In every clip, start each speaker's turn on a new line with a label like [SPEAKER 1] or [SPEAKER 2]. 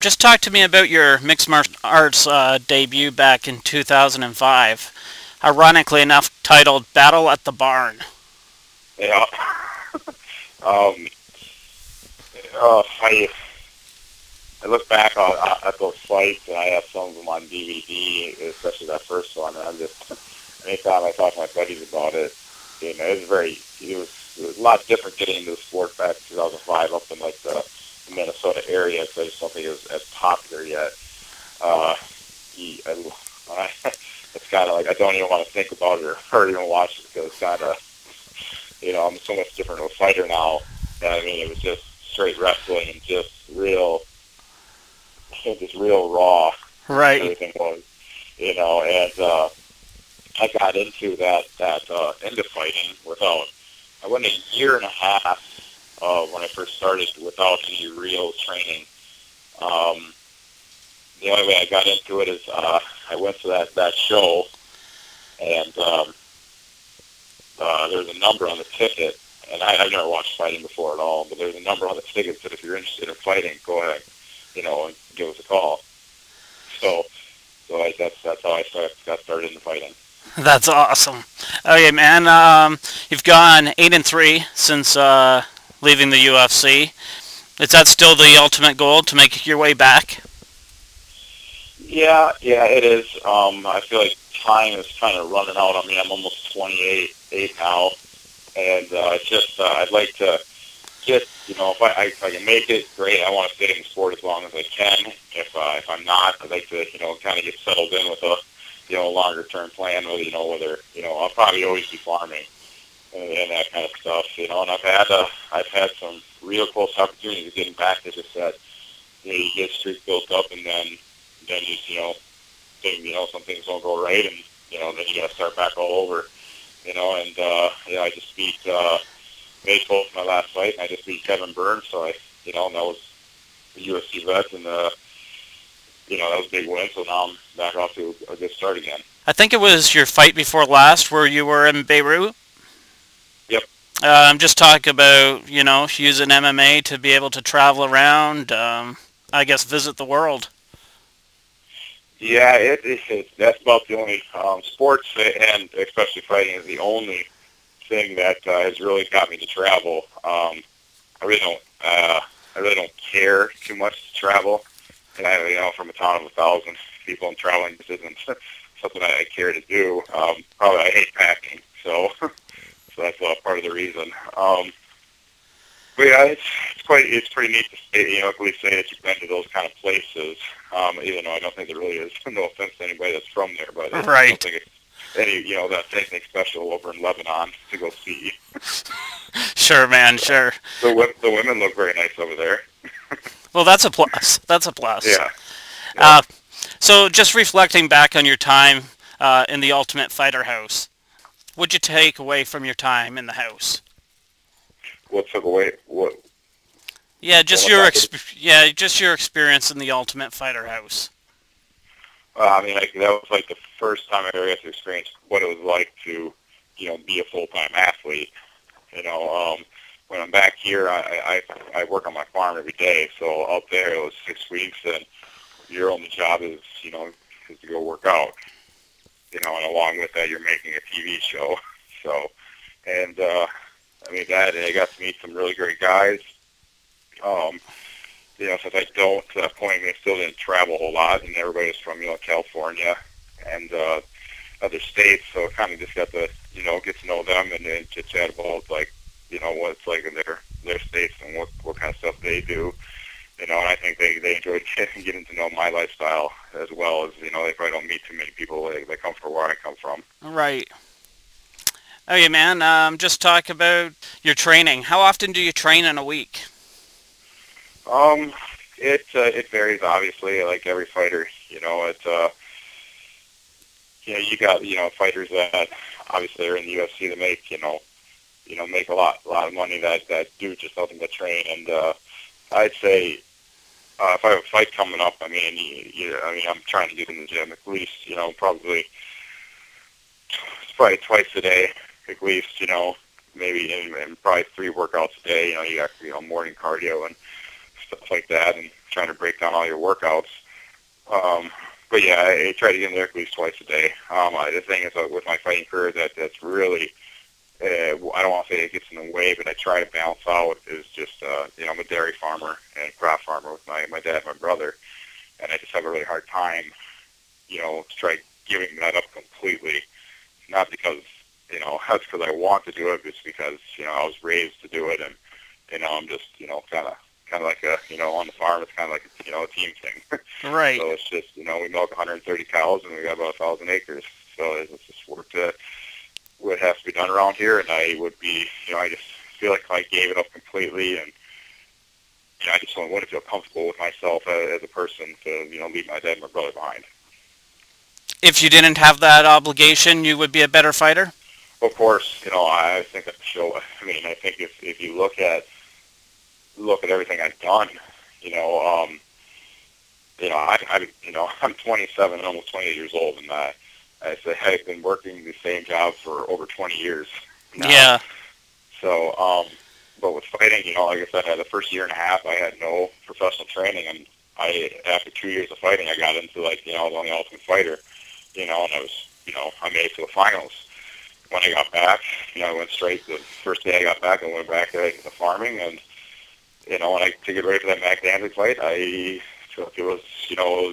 [SPEAKER 1] Just talk to me about your mixed martial arts debut back in 2005. Ironically enough, titled Battle at the Barn.
[SPEAKER 2] Yeah. um, I look back at those fights, and I have some of them on DVD, especially that first one. And I'm just, anytime I talk to my buddies about it, you know, it was a lot different getting into the sport back in 2005 up in like the Minnesota area, because I just don't think it was as popular yet. It's kind of like I don't even want to think about it or even watch it, because it's kind of, you know, I'm so much different of a fighter now. And I mean, it was just straight wrestling and just real raw.
[SPEAKER 1] Right.
[SPEAKER 2] Everything was, you know, and I got into into fighting I went a year and a half when I first started without any real training. The only way I got into it is I went to that show, and there was a number on the ticket, and I've never watched fighting before at all, but there's a number on the ticket that if you're interested in fighting, go ahead, you know, and give us a call. So that's how I got started in fighting.
[SPEAKER 1] That's awesome. Okay, man. You've gone 8-3 since leaving the UFC. Is that still the ultimate goal, to make your way back?
[SPEAKER 2] Yeah, it is. I feel like time is kind of running out. I mean, I'm almost 28 now, and it's just I'd like to get, you know, if I can make it, great. I want to stay in the sport as long as I can. If I'm not, I'd like to, you know, kind of get settled in with a, you know, longer term plan. Whether, you know, I'll probably always be farming and that kind of stuff. You know, and I've had some real close opportunities of getting back. As I said, you know, you get a streak built up, and then some things don't go right, and you know, then you got to start back all over. You know, and I just beat May 12th my last fight, and I just beat Kevin Burns. So and that was the UFC vet, and you know, that was a big win. So now I'm back off to a good start again.
[SPEAKER 1] I think it was your fight before last where you were in Beirut.
[SPEAKER 2] Yep.
[SPEAKER 1] I'm just talking about, you know, using MMA to be able to travel around, I guess visit the world.
[SPEAKER 2] Yeah, that's about the only sports, and especially fighting, is the only thing that has really got me to travel. I really don't care too much to travel. And from a town of 1,000 people, and traveling just isn't something I care to do. Probably I hate packing, so that's part of the reason. But yeah, it's pretty neat to say, you know, at least say that you've been to those kind of places. Even though I don't think there really is. No offense to anybody that's from there, but
[SPEAKER 1] right.
[SPEAKER 2] I don't think it's that's anything special over in Lebanon to go see.
[SPEAKER 1] Sure, man, sure.
[SPEAKER 2] The women look very nice over there.
[SPEAKER 1] Well, that's a plus. That's a plus.
[SPEAKER 2] Yeah.
[SPEAKER 1] So just reflecting back on your time in the Ultimate Fighter house, what'd you take away from your time in the house?
[SPEAKER 2] What took away? What?
[SPEAKER 1] Yeah, just your experience in the Ultimate Fighter house.
[SPEAKER 2] I mean, that was like the first time I ever got to experience what it was like to, you know, be a full-time athlete. You know, when I'm back here, I work on my farm every day. So up there, it was 6 weeks, and your only job is to go work out. You know, and along with that, you're making a TV show. So, and I mean, I got to meet some really great guys. You know, since I don't, to that point, I still didn't travel a whole lot, and everybody was from, you know, California and other states, so kind of just got to, you know, get to know them and then chit-chat about, like, you know, what it's like in their states and what kind of stuff they do. You know, and I think they enjoyed getting to know my lifestyle as well, as, you know, they probably don't meet too many people. They come from where I come from.
[SPEAKER 1] Right. Okay, man, just talk about your training. How often do you train in a week?
[SPEAKER 2] It varies, obviously, like every fighter. You know, you got, you know, fighters that obviously are in the UFC that make, make a lot of money that do just nothing but train. And I'd say if I have a fight coming up, I mean, I'm trying to get in the gym at least, you know, probably twice a day at least, you know, maybe and probably 3 workouts a day. You know, you got, you know, morning cardio and stuff like that, and trying to break down all your workouts. But yeah, I try to get in there at least twice a day. The thing is with my fighting career that's really, I don't want to say it gets in the way, but I try to balance out is just, I'm a dairy farmer and crop farmer with my dad and my brother, and I just have a really hard time, to try giving that up completely. Not because, that's because I want to do it, it's because, I was raised to do it, and, I'm just, kind of like on the farm, it's kind of like, a team thing.
[SPEAKER 1] Right.
[SPEAKER 2] So it's just, we milk 130 cows, and we got about 1,000 acres. So it's just work that would have to be done around here, and I would be, I just feel like if I gave it up completely, and, I just wouldn't feel comfortable with myself as a person to, leave my dad and my brother behind.
[SPEAKER 1] If you didn't have that obligation, you would be a better fighter?
[SPEAKER 2] Of course, I think that show. I mean, I think if you look at everything I've done, I'm 27 and almost 28 years old, and I say I've been working the same job for over 20 years now.
[SPEAKER 1] Yeah.
[SPEAKER 2] So, but with fighting, like I said, the first year and a half, I had no professional training, and after 2 years of fighting, I got into the Ultimate Fighter, and I was, I made it to the finals. When I got back, I went straight the first day I got back, I went back to the farming, and to get ready for that Mac Danzig fight, I took it was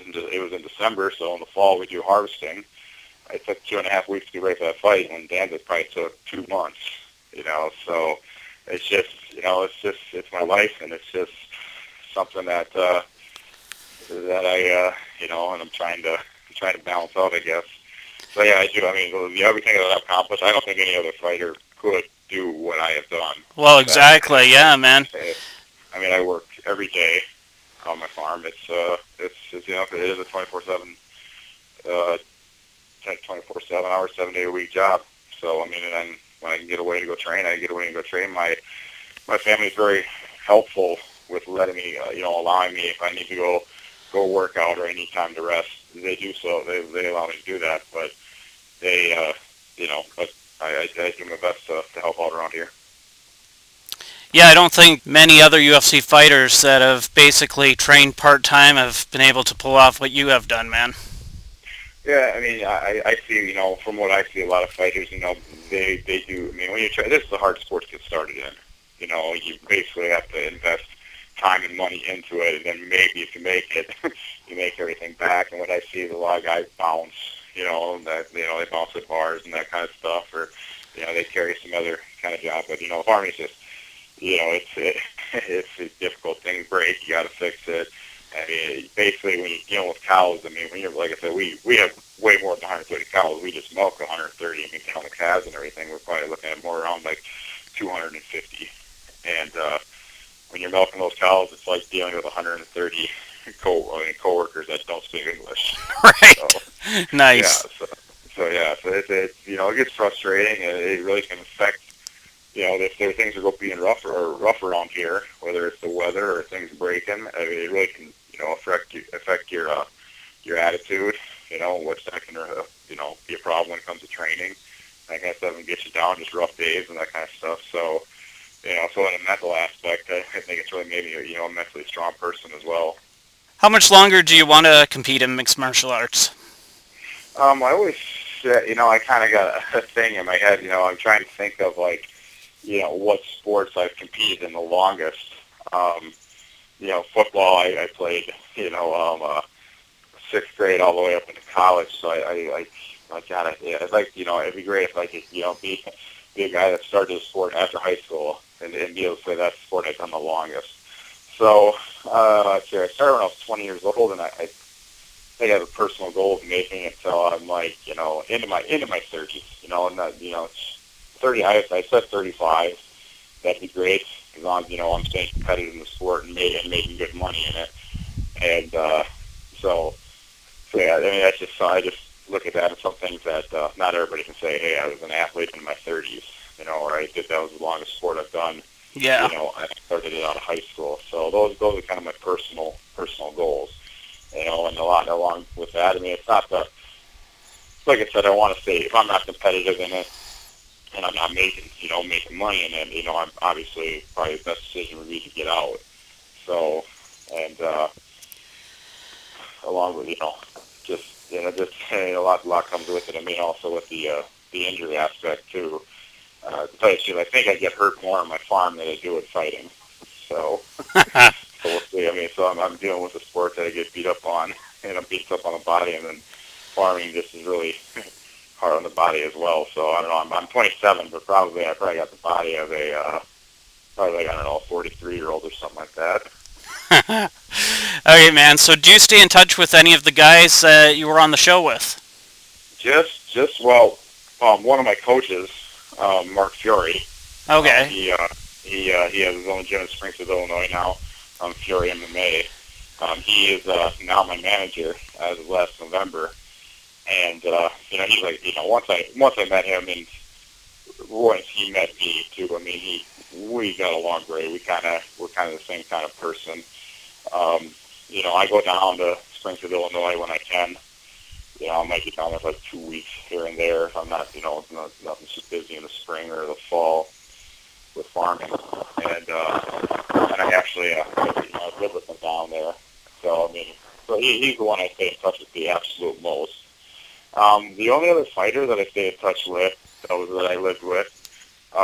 [SPEAKER 2] in December, so in the fall we do harvesting. I took 2.5 weeks to get ready for that fight, and Danzig probably took 2 months. So it's just it's my life, and it's just something that I and I'm trying to balance out, I guess. So yeah, I do. I mean, everything that I've accomplished, I don't think any other fighter could do what I have done.
[SPEAKER 1] Well, exactly. Yeah, man.
[SPEAKER 2] I mean, I work every day on my farm. It is a 24/7, 24/7 hours, 7-day-a-week job. So I mean, and then when I can get away to go train, I get away and go train. My family is very helpful with letting me, allowing me if I need to go work out or I need time to rest. They do so. They allow me to do that, but they, but I do my best to help out around here.
[SPEAKER 1] Yeah, I don't think many other UFC fighters that have basically trained part-time have been able to pull off what you have done, man.
[SPEAKER 2] Yeah, I mean, I see, from what I see, a lot of fighters, they do. I mean, when you try, this is a hard sport to get started in. You basically have to invest time and money into it, and then maybe if you make it, you make everything back. And what I see is a lot of guys bounce, they bounce at bars and that kind of stuff, or they carry some other kind of job. But farming's just, it's a difficult thing. Break, you got to fix it. I mean, basically, when you're dealing with cows, I mean, when you're, like I said, we have way more than 130 cows. We just milk 130. I mean, count the calves and everything, we're probably looking at more around like 250. And when you're milking those cows, it's like dealing with 130 coworkers that don't speak English.
[SPEAKER 1] Right.
[SPEAKER 2] So,
[SPEAKER 1] nice.
[SPEAKER 2] Yeah. So it it gets frustrating, and it really can affect. If there are things that go being rough around here, whether it's the weather or things breaking, I mean, it really can affect your attitude. Which that can be a problem when it comes to training. That kind of stuff, and get you down, just rough days and that kind of stuff. So. So in a mental aspect, I think it's really made me, a mentally strong person as well.
[SPEAKER 1] How much longer do you want to compete in mixed martial arts?
[SPEAKER 2] I always, I kind of got a thing in my head, I'm trying to think of, like, what sports I've competed in the longest. Football, I played, 6th grade all the way up into college, so I got it. I'd like, it'd be great if I could, be a guy that started the sport after high school and be able to say that's the sport I've done the longest. So, I started when I was 20 years old, and I think I have a personal goal of making it until I'm like, into my 30s, and that, it's 30, I said 35, that'd be great, as long as, I'm staying competitive in the sport and making good money in it. And, so yeah, I mean, I just look at that as some things that not everybody can say, hey, I was an athlete in my 30s, or that was the longest sport I've done.
[SPEAKER 1] Yeah.
[SPEAKER 2] I started it out of high school. So those are kind of my personal goals. And a lot along with that, I mean, it's not like I said, I want to say, if I'm not competitive in it and I'm not making money in it, I'm obviously probably the best decision would be to get out. So, and, along with just just a lot comes with it. I mean, also with the injury aspect too. To tell you the truth, I think I get hurt more on my farm than I do at fighting. So, so we'll see. I mean, so I'm dealing with a sport that I get beat up on, and I'm beat up on the body, and then farming just is really hard on the body as well. So I don't know. I'm 27, but I probably got the body of a probably like, I don't know, 43-year-old or something like that.
[SPEAKER 1] Okay, man. So do you stay in touch with any of the guys you were on the show with?
[SPEAKER 2] One of my coaches, Mark Fiore.
[SPEAKER 1] Okay.
[SPEAKER 2] He has his own gym in Springfield, Illinois now. Fiore MMA. He is now my manager as of last November, and he's like, once I met him, and once he met me too, I mean, we got along great. We're kind of the same kind of person. I go down to Springfield, Illinois when I can. I might get down there for like 2 weeks here and there if I'm not, nothing too busy in the spring or the fall with farming. And I actually live with him down there. So, I mean, he's the one I stay in touch with the absolute most. The only other fighter that I stay in touch with, that I lived with,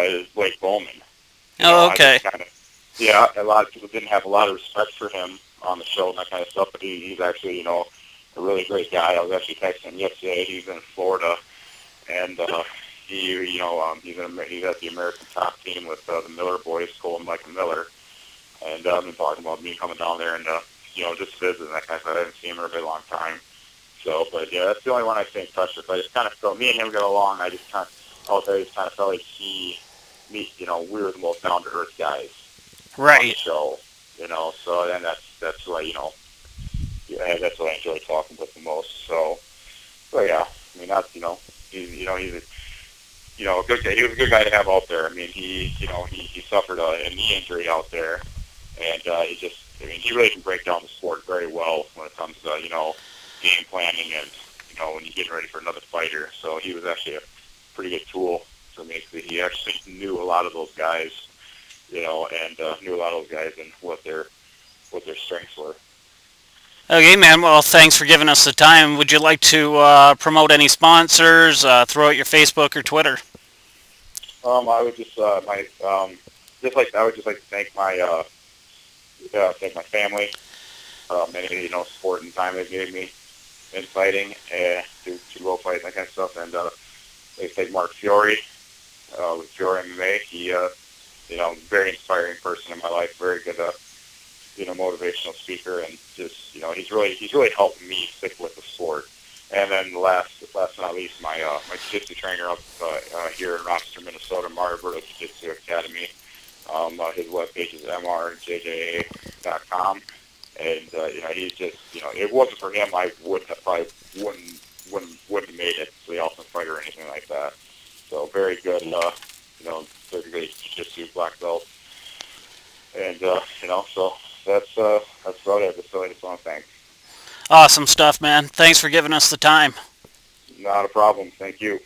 [SPEAKER 2] is Blake Bowman.
[SPEAKER 1] Okay.
[SPEAKER 2] A lot of people didn't have a lot of respect for him on the show and that kind of stuff, but he's actually, a really great guy. I was actually texting him yesterday. He's in Florida, and he's at the American top team with the Miller boys, Cole and Michael Miller, and I've been talking about me coming down there and just visiting that kind of stuff. I haven't seen him in a very long time. So, but yeah, that's the only one I stay in touch with. I just kind of felt me and him got along. I just kind of felt like we were the most down to earth guys
[SPEAKER 1] right
[SPEAKER 2] on the show. So then that's why that's what I enjoy talking with the most. So yeah, I mean he's a good guy. He was a good guy to have out there. I mean he suffered a knee injury out there, and he really can break down the sport very well when it comes to game planning and when you're getting ready for another fighter. So he was actually a pretty good tool for me because he actually knew a lot of those guys, and knew a lot of those guys and what their strengths were.
[SPEAKER 1] Okay, man. Well, thanks for giving us the time. Would you like to promote any sponsors? Throw out your Facebook or Twitter.
[SPEAKER 2] I would just I would just like to thank my family, any support and time they gave me in fighting to go fight and that kind of stuff, and they thank Mark Fiore with Fiore MMA. He very inspiring person in my life, very good motivational speaker, and just he's really helped me stick with the sport. And then last but not least, my jiu-jitsu trainer up here in Rochester, Minnesota, Mario Berto Jiu-Jitsu Academy. His webpage is mrjja.com, and he's just if it wasn't for him, I wouldn't have made it to the Ultimate Fighter or anything like that. So very good, very good jiu-jitsu black belt, and so that's about it. So I just want to thank.
[SPEAKER 1] Awesome stuff, man. Thanks for giving us the time.
[SPEAKER 2] Not a problem. Thank you.